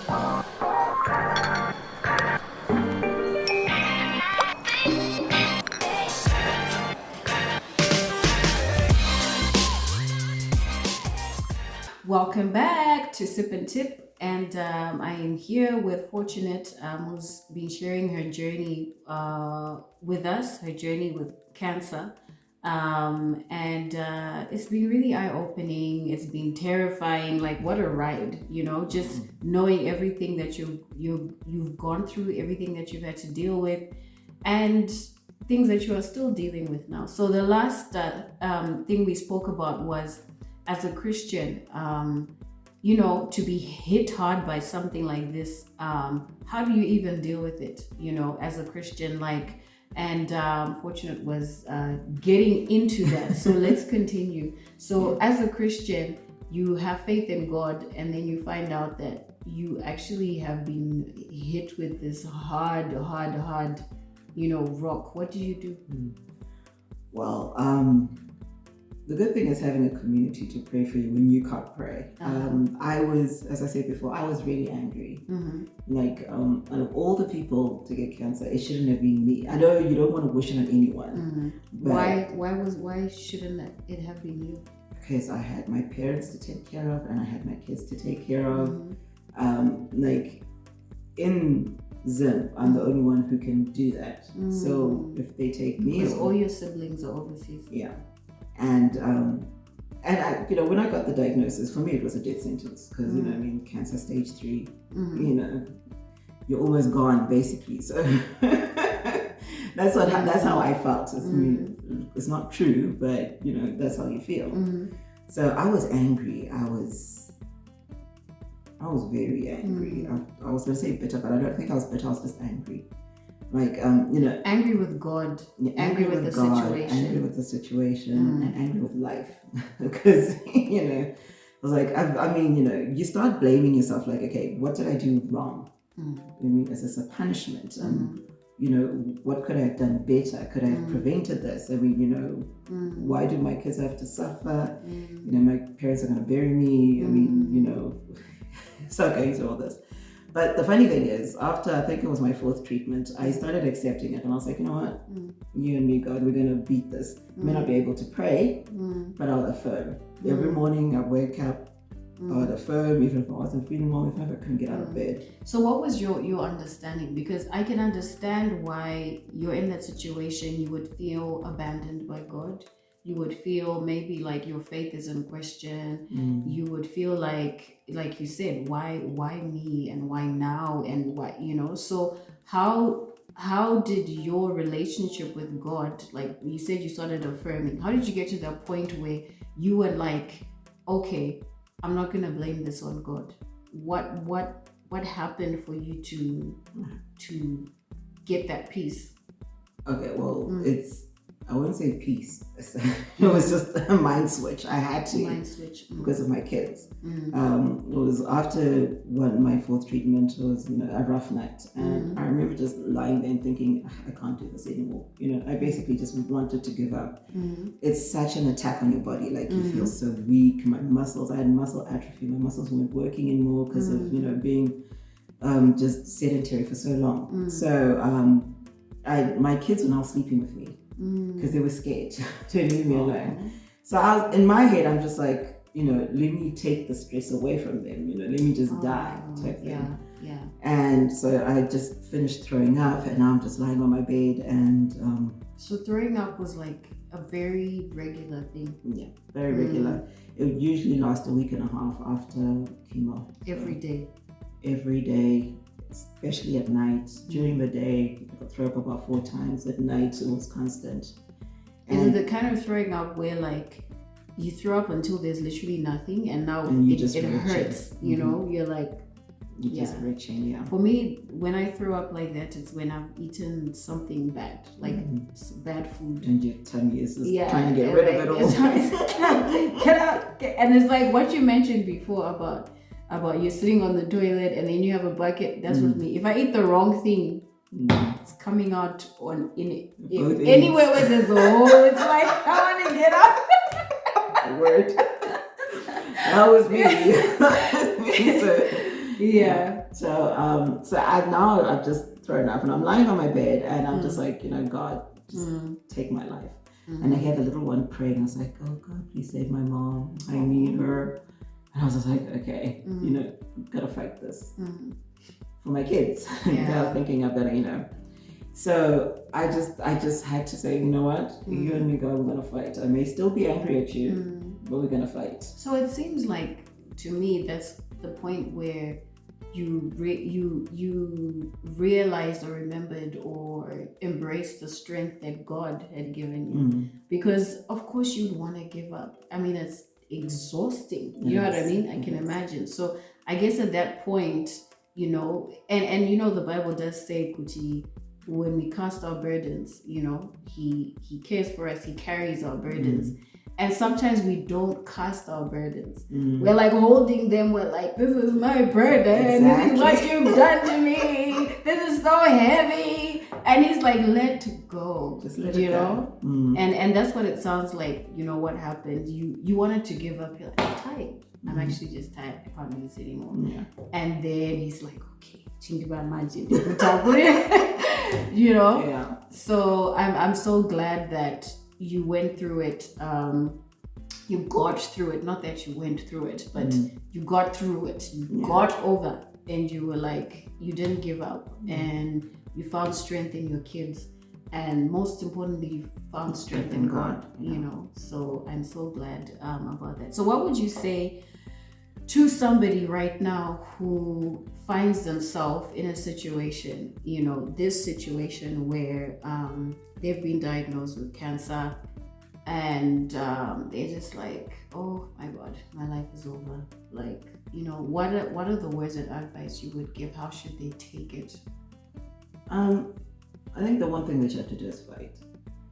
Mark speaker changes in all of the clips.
Speaker 1: Welcome back to Sip and Tip, and I am here with Fortunate, who's been sharing her journey with us, her journey with cancer, and it's been really eye-opening. It's been terrifying. Like what a ride, just knowing everything that you've gone through, everything that you've had to deal with, and things that you are still dealing with now. So the last thing we spoke about was, as a Christian, to be hit hard by something like this, how do you even deal with it, as a Christian? And Fortunate was getting into that. So let's continue. So as a Christian, you have faith in God, and then you find out that you actually have been hit with this hard, rock. What do you do?
Speaker 2: Well, the good thing is having a community to pray for you when you can't pray. I was, as I said before, I was really angry. Out of all the people to get cancer, it shouldn't have been me. I know you don't want to wish it on anyone.
Speaker 1: Why shouldn't it have been you?
Speaker 2: Because I had my parents to take care of, and I had my kids to take care of. In Zim, I'm the only one who can do that. So if they take me,
Speaker 1: because all your siblings are overseas.
Speaker 2: Yeah. And I, when I got the diagnosis, for me it was a death sentence because cancer stage 3. You're almost gone basically. So that's how I felt. It's not true, but that's how you feel. So I was angry. I was very angry. I was going to say bitter, but I don't think I was bitter. I was just angry.
Speaker 1: Angry with God, angry with the situation,
Speaker 2: angry with the situation, and angry with life. Because I was like, you start blaming yourself. Like, okay, what did I do wrong? Is this a punishment? What could I have done better? Could I have prevented this? Why do my kids have to suffer? My parents are going to bury me. Start going through all this. But the funny thing is, after I think it was my 4th treatment, I started accepting it. And I was like, you know what? You and me, God, we're going to beat this. I may not be able to pray, but I'll affirm. Every morning I wake up, I would affirm, even if I wasn't feeling well, even if I couldn't get out of bed.
Speaker 1: So what was your understanding? Because I can understand why you're in that situation. You would feel abandoned by God. You would feel maybe like your faith is in question. You would feel like you said, why me, and why now, and why, so how did your relationship with God, like you said you started affirming, how did you get to that point where you were like, okay, I'm not gonna blame this on God? What happened for you to get that peace?
Speaker 2: Okay, well, I wouldn't say peace. It was just a mind switch. I had to because of my kids. It was after my 4th treatment. It was a rough night, and I remember just lying there and thinking, I can't do this anymore. I basically just wanted to give up. It's such an attack on your body. Like you feel so weak. My muscles, I had muscle atrophy. My muscles weren't working anymore because of being just sedentary for so long. So my kids were now sleeping with me, because they were scared to leave me alone. So in my head, I'm just like, let me take the stress away from them, let me just die type thing.
Speaker 1: Yeah.
Speaker 2: And so I just finished throwing up, and now I'm just lying on my bed. And
Speaker 1: so throwing up was like a very regular thing.
Speaker 2: Yeah, very regular. It would usually last a week and a half after chemo. Every day, especially at night. During the day, I could throw up about 4 times. At night, it was constant.
Speaker 1: Is it the kind of throwing up where like you throw up until there's literally nothing, and now it hurts, you're like,
Speaker 2: you're just retching, yeah.
Speaker 1: For me, when I throw up like that, it's when I've eaten something bad, like bad food.
Speaker 2: And your tummy is just trying to get rid of it all.
Speaker 1: Get out. And it's like what you mentioned before about you sitting on the toilet and then you have a bucket. That's with me. If I eat the wrong thing, it's coming out anywhere where there's a hole. It's like, I want to get out.
Speaker 2: Word. That was me. So,
Speaker 1: Yeah.
Speaker 2: So I've just thrown up and I'm lying on my bed and I'm just like, God, just take my life. And I hear the little one praying. I was like, oh God, please save my mom. I need her. And I was just like, okay, gotta fight this for my kids. I was thinking I've got to, So I just had to say, you know what, you and me, God, we're gonna fight. I may still be angry at you, but we're gonna fight.
Speaker 1: So it seems like, to me, that's the point where you realized or remembered or embraced the strength that God had given you. Because of course you'd want to give up. I mean, it's exhausting. You know what I mean? I can imagine. So I guess at that point, and the Bible does say, Kuti, when we cast our burdens, he cares for us, he carries our burdens. And sometimes we don't cast our burdens. We're like holding them. We're like, this is my burden. This is what you've done to me. This is so heavy. And he's like, let go. Just let it go. And that's what it sounds like. What happened? You wanted to give up. You're like, I'm tired. I'm actually just tired. I can't do this anymore. And then he's like, okay, So I'm so glad that you went through it. You got through it. Not that you went through it, but you got through it. You got over, and you were like, you didn't give up, and you found strength in your kids, and most importantly, you found strength in God. So I'm so glad about that. So what would you say to somebody right now who finds themselves in a situation, this situation where they've been diagnosed with cancer and they're just like, oh my God, my life is over. Like, what are the words of advice you would give? How should they take it?
Speaker 2: I think the one thing that you have to do is fight.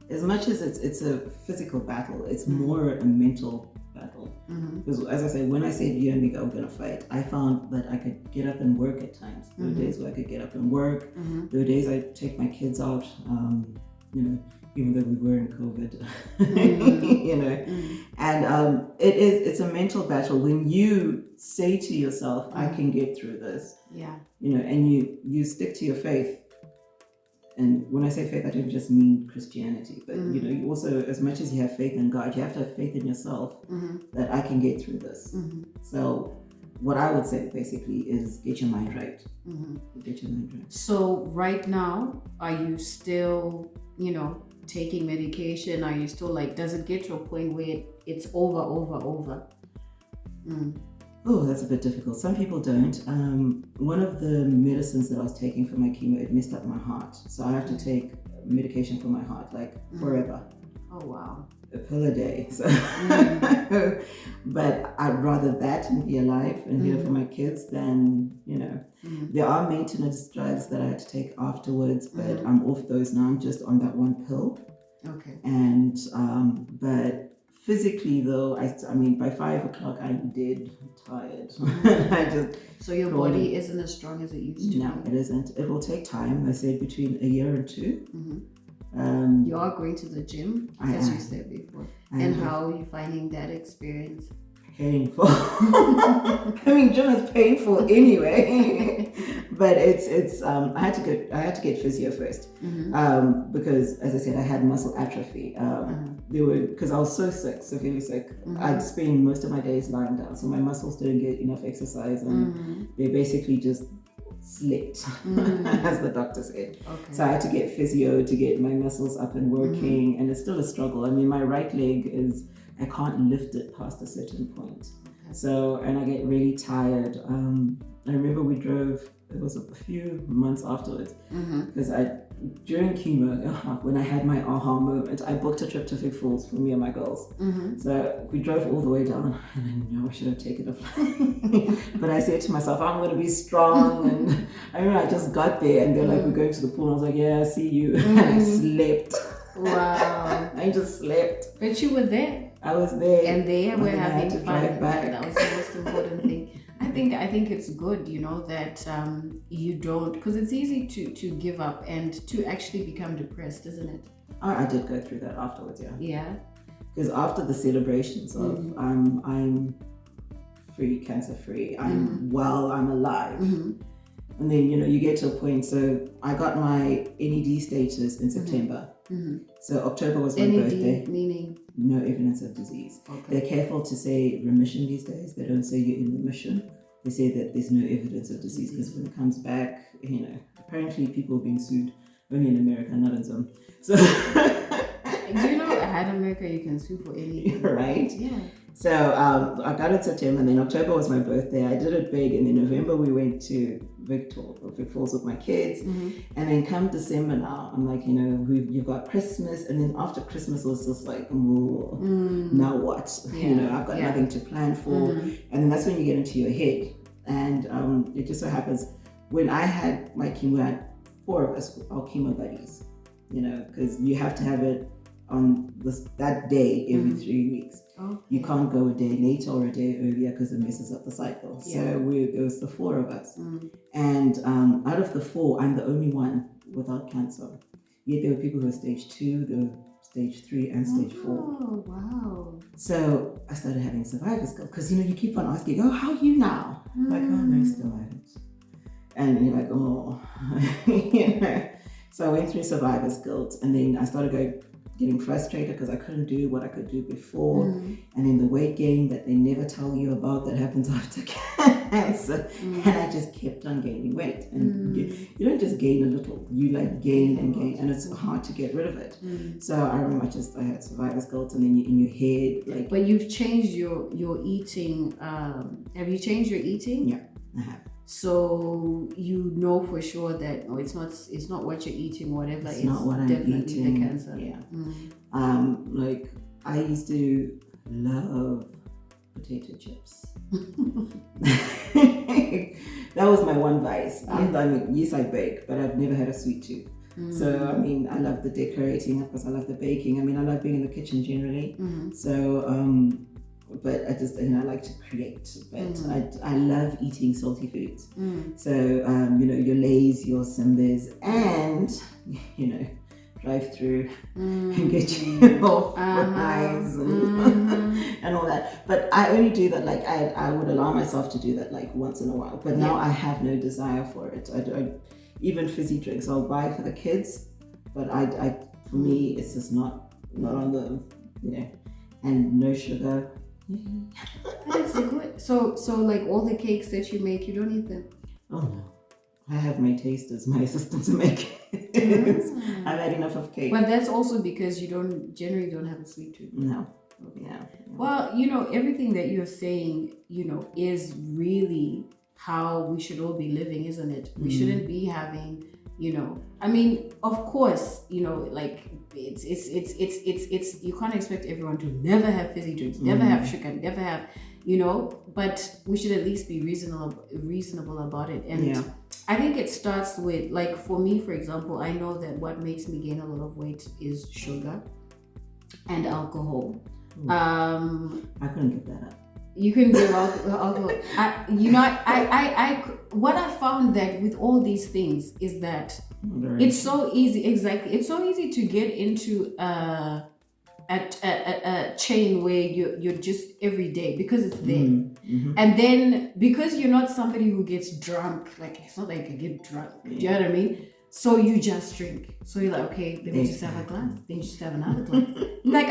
Speaker 2: As much as it's a physical battle, it's more a mental battle. Because as I say, when I said you and me are going to fight, I found that I could get up and work at times. There were days where I could get up and work. There were days I take my kids out, even though we were in COVID, and it's a mental battle when you say to yourself, I can get through this. And you stick to your faith. And when I say faith, I don't just mean Christianity, but you also, as much as you have faith in God, you have to have faith in yourself that I can get through this. So what I would say basically is get your mind right. Get your mind right.
Speaker 1: So right now, are you still, taking medication? Are you still like, does it get to a point where it's over?
Speaker 2: Oh, that's a bit difficult. Some people don't. One of the medicines that I was taking for my chemo, it messed up my heart. So I have to take medication for my heart, like forever.
Speaker 1: Oh, wow.
Speaker 2: A pill a day. So but I'd rather that and be alive and here for my kids than, There are maintenance drugs that I had to take afterwards, but I'm off those now. I'm just on that one pill.
Speaker 1: Okay.
Speaker 2: And, but physically though, I mean, by 5 o'clock, I'm dead tired.
Speaker 1: So your body isn't as strong as it used to?
Speaker 2: No, it isn't. It will take time. I say between a year and 2.
Speaker 1: You are going to the gym, as you said before. And how are you finding that experience?
Speaker 2: Painful. I mean, gym is painful anyway. But it's I had to get physio first because, as I said, I had muscle atrophy. Because I was so sick, severely sick. I'd spend most of my days lying down, so my muscles didn't get enough exercise, and they basically just slept, as the doctor said. Okay. So I had to get physio to get my muscles up and working, and it's still a struggle. I mean, my right leg I can't lift it past a certain point. Okay. So, and I get really tired. I remember we drove, it was a few months afterwards, because during chemo, when I had my aha moment, I booked a trip to Vic Falls for me and my girls. So we drove all the way down, and I know I should have taken a flight. But I said to myself, I'm going to be strong. And I remember I just got there, and they're like, we're going to the pool. And I was like, yeah, I see you. And I slept.
Speaker 1: Wow.
Speaker 2: I just slept.
Speaker 1: But you were there.
Speaker 2: I was there.
Speaker 1: And they were having fun.
Speaker 2: Drive back.
Speaker 1: That was the most important thing. I think it's good, that you don't, because it's easy to give up and to actually become depressed, isn't it?
Speaker 2: I did go through that afterwards, yeah.
Speaker 1: Yeah.
Speaker 2: Because after the celebrations of I'm free, cancer free. I'm well, I'm alive.
Speaker 1: Mm-hmm.
Speaker 2: And then, you get to a point. So I got my NED status in September.
Speaker 1: Mm-hmm.
Speaker 2: So October was my
Speaker 1: NED,
Speaker 2: birthday.
Speaker 1: meaning?
Speaker 2: No evidence of disease.
Speaker 1: Okay.
Speaker 2: They're careful to say remission these days. They don't say you're in remission. They say that there's no evidence of disease because when it comes back, apparently people are being sued only in America, not in some. So,
Speaker 1: do you know in America you can sue for anything?
Speaker 2: Right?
Speaker 1: Yeah.
Speaker 2: So I got it September, and then October was my birthday. I did it big, and then November we went to Vic Falls with my kids, and then come December now, I'm like, you've got Christmas, and then after Christmas it was just like, now what?
Speaker 1: Yeah.
Speaker 2: I've got nothing to plan for, and then that's when you get into your head, and it just so happens when I had my chemo, I had 4 of us, our chemo buddies, because you have to have it on that day every 3 weeks.
Speaker 1: Okay.
Speaker 2: You can't go a day later or a day earlier because it messes up the cycle. So it was the 4 of us. And out of the 4, I'm the only one without cancer. Yet there were people who were stage 2, there were stage 3 and stage 4.
Speaker 1: Oh, wow.
Speaker 2: So I started having survivor's guilt because, you keep on asking, how are you now? I'm like, oh, no, still haven't. And you're like, oh. So I went through survivor's guilt, and then I started getting frustrated because I couldn't do what I could do before, and then the weight gain that they never tell you about that happens after cancer, and I just kept on gaining weight, and you don't just gain a little, you gain and gain, and it's hard to get rid of it. So I remember I had survivor's guilt, and then in your head
Speaker 1: But you've changed your eating. Have you changed your eating?
Speaker 2: Yeah, I have.
Speaker 1: So you know for sure that it's not what you're eating, whatever.
Speaker 2: It's not what I'm
Speaker 1: definitely
Speaker 2: eating.
Speaker 1: The cancer.
Speaker 2: Yeah. I used to love potato chips. That was my one vice. Yes, I bake, but I've never had a sweet tooth. So I love the decorating. Of course, I love the baking. I love being in the kitchen generally. So. But I just, I like to create, but I love eating salty foods. So, your Lays, your Simbas, and, drive through and get your fries and all that. But I only do that, I would allow myself to do that once in a while. But now I have no desire for it. I even fizzy drinks I'll buy for the kids, but for me, it's just not on the, and no sugar.
Speaker 1: That's good. So all the cakes that you make, you don't eat them?
Speaker 2: Oh no, I have my tasters, my assistants to make it. I've had enough of cake.
Speaker 1: But that's also because you generally don't have a sweet tooth.
Speaker 2: No. Yeah.
Speaker 1: Well, everything that you're saying, is really how we should all be living, isn't it? We shouldn't be having, of course, it's you can't expect everyone to never have fizzy drinks, never have sugar, never have, but we should at least be reasonable about it. And I think it starts with, for me, for example, I know that what makes me gain a lot of weight is sugar and alcohol.
Speaker 2: I couldn't give that up.
Speaker 1: You can give alcohol. What I found that with all these things is that it's so easy. Exactly, it's so easy to get into a chain where you're just every day because it's there, and then because you're not somebody who gets drunk. It's not like I get drunk. Do you know what I mean? So you just drink. So you're like, okay, let me just have a glass. Then you just have another glass.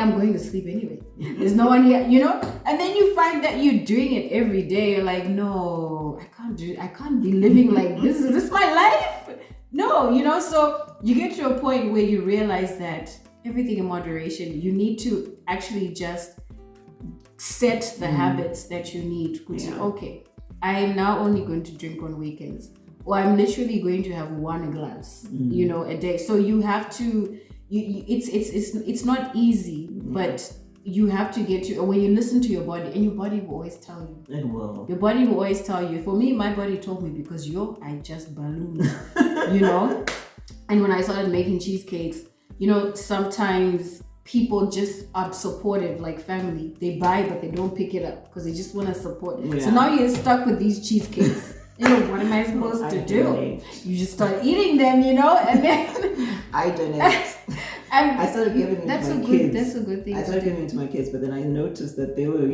Speaker 1: I'm going to sleep anyway. There's no one here, And then you find that you're doing it every day. You're like, no, I can't be living like this. Is this my life? No, So you get to a point where you realize that everything in moderation. You need to actually just set the habits that you need. Okay, I am now only going to drink on weekends. Or I'm literally going to have 1 glass, a day. So you have to. It's not easy, but you have to get to when you listen to your body, and your body will always tell you.
Speaker 2: It will.
Speaker 1: Your body will always tell you. For me, my body told me because I just ballooned, And when I started making cheesecakes, sometimes people just are supportive, like family. They buy, but they don't pick it up because they just want to support. Yeah. So now you're stuck with these cheesecakes. What am I supposed to do? You just start eating them, and then
Speaker 2: I donate. I started giving it to my kids.
Speaker 1: That's a good thing.
Speaker 2: I started giving it to my kids, but then I noticed that they were,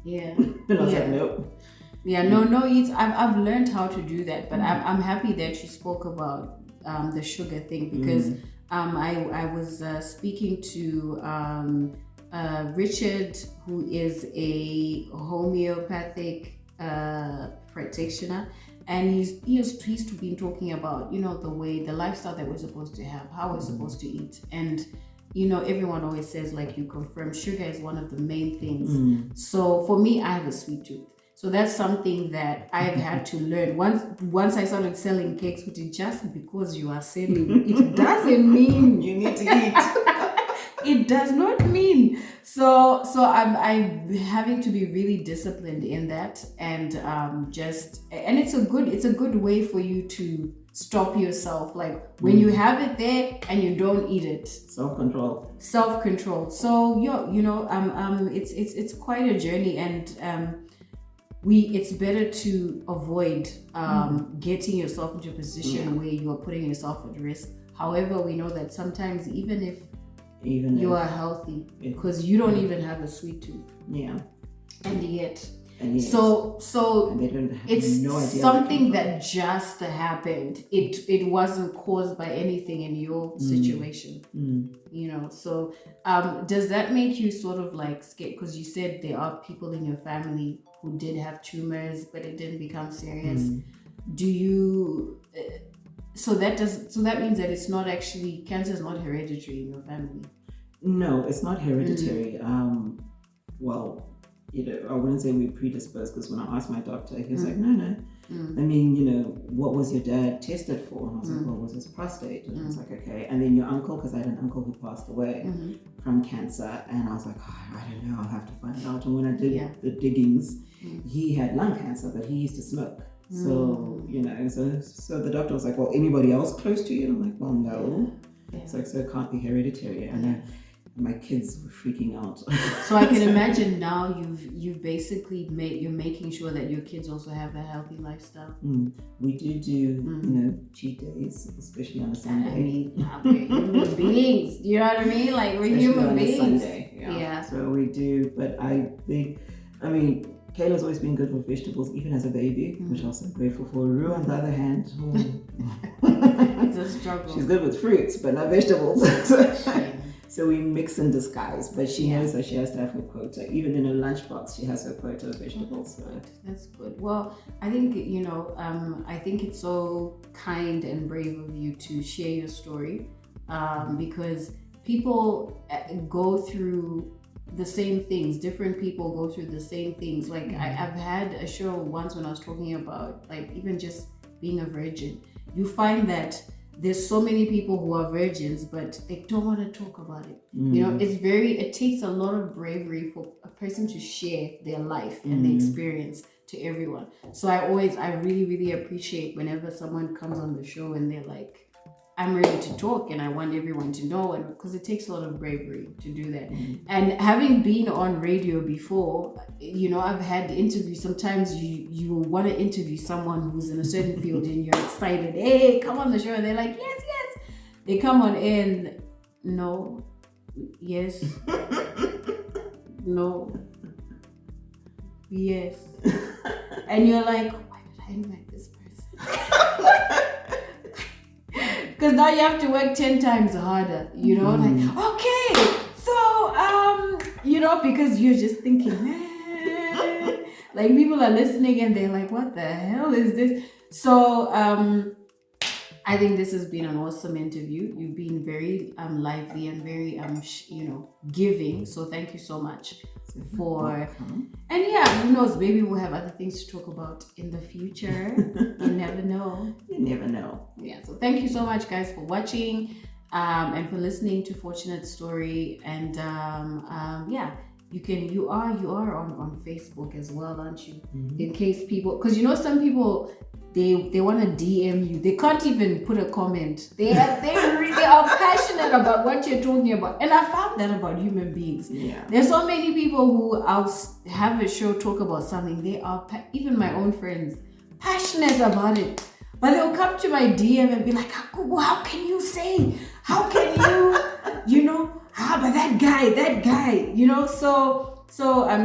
Speaker 1: Yeah.
Speaker 2: And I was like, nope.
Speaker 1: Yeah, no. I've learned how to do that, but I'm happy that you spoke about the sugar thing because I was speaking to Richard, who is a homeopathic practitioner, and he's been talking about the lifestyle that we're supposed to have, how we're supposed to eat, and everyone always says, like you confirm, sugar is one of the main things. So for me, I have a sweet tooth. So that's something that I've had to learn. Once I started selling cakes, which is just because you are selling, it doesn't mean
Speaker 2: you need to eat.
Speaker 1: It does not mean. So I'm having to be really disciplined in that, and it's a good way for you to stop yourself, like when you have it there and you don't eat it.
Speaker 2: Self-control.
Speaker 1: So it's quite a journey, and it's better to avoid getting yourself into a position where you are putting yourself at risk. However, we know that sometimes even if you are healthy, because you don't even have a sweet tooth. Yeah. And yet. So
Speaker 2: and they don't have
Speaker 1: it's
Speaker 2: no idea
Speaker 1: something that just happened. It wasn't caused by anything in your situation. So does that make you sort of like scared? Because you said there are people in your family who did have tumors, but it didn't become serious. Do you so that means that it's not actually, cancer is not hereditary in your family?
Speaker 2: No, it's not hereditary. Well, I wouldn't say we're predisposed, because when I asked my doctor, he was like, no. I mean, what was your dad tested for? And I was like, well, it was his prostate. And I was like, okay. And then your uncle, because I had an uncle who passed away from cancer. And I was like, I don't know, I'll have to find out. And when I did the diggings, he had lung cancer, but he used to smoke. So, so the doctor was like, well, anybody else close to you? And I'm like, well, no. It's like, so it can't be hereditary. And my kids were freaking out.
Speaker 1: So I can imagine now you've basically you're making sure that your kids also have a healthy lifestyle.
Speaker 2: We do cheat days, especially on a Sunday.
Speaker 1: I mean, we're human beings. You know what I mean? Like, we're human beings.
Speaker 2: Sunday, yeah. So we do, but I think, Kayla's always been good with vegetables, even as a baby, which I'm so grateful for. Rue, on the other hand,
Speaker 1: it's a struggle.
Speaker 2: She's good with fruits, but not vegetables. So we mix and disguise, but she knows that she has to have her quota. Even in her lunchbox, she has her quota of vegetables.
Speaker 1: That's good. Well, I think, I think it's so kind and brave of you to share your story, because people go through the same things. Different people go through the same things. Like I've had a show once when I was talking about, like, even just being a virgin. You find that there's so many people who are virgins, but they don't want to talk about it. It takes a lot of bravery for a person to share their life and their experience to everyone. So I really, really appreciate whenever someone comes on the show and they're like, I'm ready to talk and I want everyone to know, and because it takes a lot of bravery to do that. And having been on radio before, I've had interviews. Sometimes you want to interview someone who's in a certain field and you're excited. Hey, come on the show. And they're like, yes. They come on in, no, yes, no, yes. And you're like, why did I invite this person? Because now you have to work 10 times harder, like, okay, so, because you're just thinking, like, people are listening and they're like, what the hell is this? So, I think this has been an awesome interview. You've been very lively and very, giving. So thank you so much and who knows, maybe we'll have other things to talk about in the future. You never know. Yeah, so thank you so much, guys, for watching and for listening to Fortunate Story. And you are on Facebook as well, aren't you? In case people, because some people, they want to DM you. They can't even put a comment. They are passionate about what you're talking about. And I found that about human beings. Yeah. There's so many people who I'll have a show talk about something. They are, even my own friends, passionate about it. But they'll come to my DM and be like, how can you say? How can you? you know, but that guy, you know, so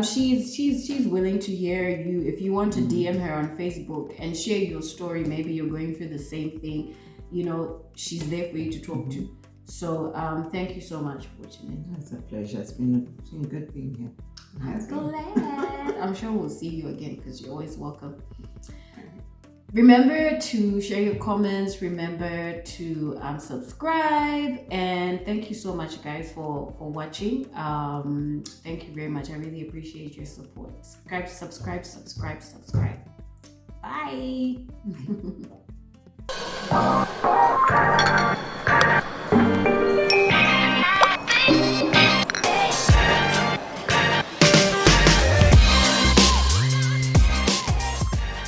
Speaker 1: she's willing to hear you. If you want to DM her on Facebook and share your story, maybe you're going through the same thing, you know, she's there for you to talk to. So thank you so much, Fortunate.
Speaker 2: It's a pleasure. It's been good being here.
Speaker 1: I'm glad. I'm sure we'll see you again because you're always welcome. Remember to share your comments. Remember to subscribe. And thank you so much, guys, for watching. Thank you very much. I really appreciate your support. Subscribe. Bye.